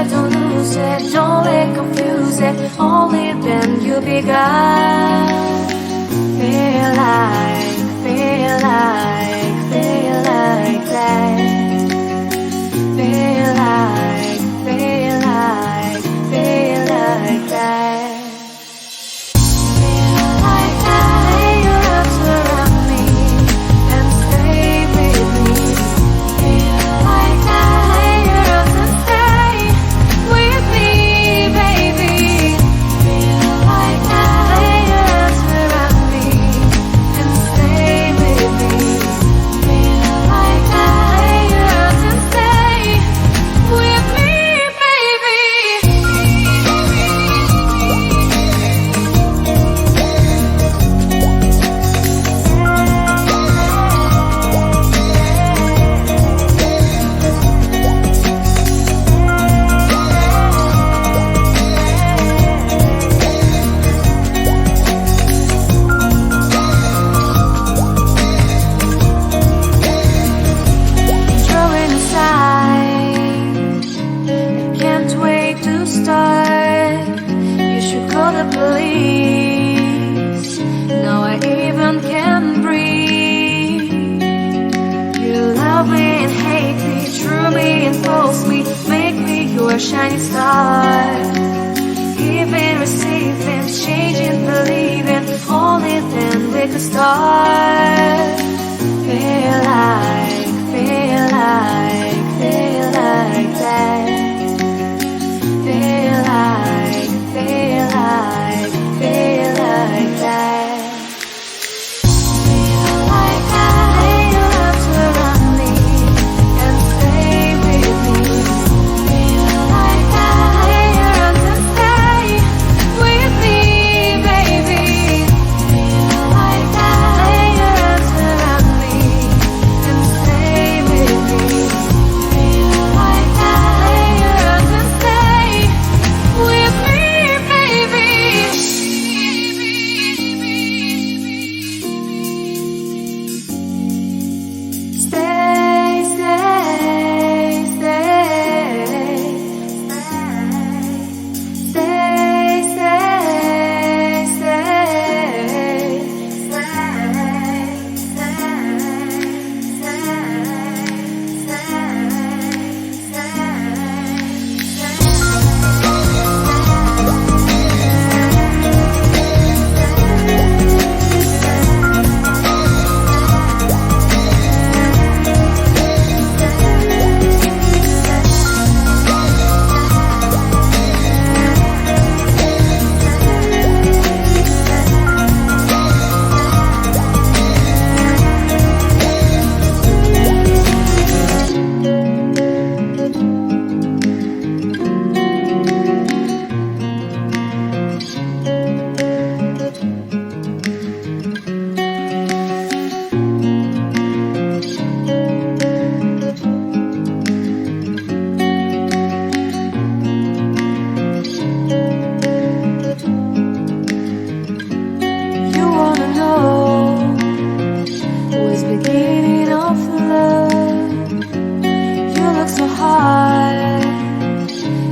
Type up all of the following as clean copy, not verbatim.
it, don't lose it, don't let confuse it. Only then you begun. Feel like that. Feel like, feel like that. Police. Now I even can breathe. You love me and hate me, true me and false me, make me your shining star. Giving, receiving, changing, believing, only then we could start. Feel like that. Feel like that. Feel like lay your arms around me and stay with me. Feel like lay your arms and stay with me, baby. Feel like lay your arms around me and stay with me. Feel like lay your arms and stay with me.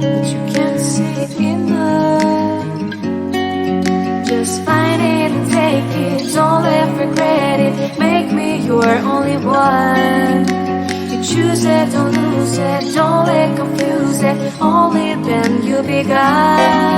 But you can't see it enough. Just find it and take it, don't ever regret it. Make me your only one. You choose it, don't lose it, don't let confuse it. Only then you begun.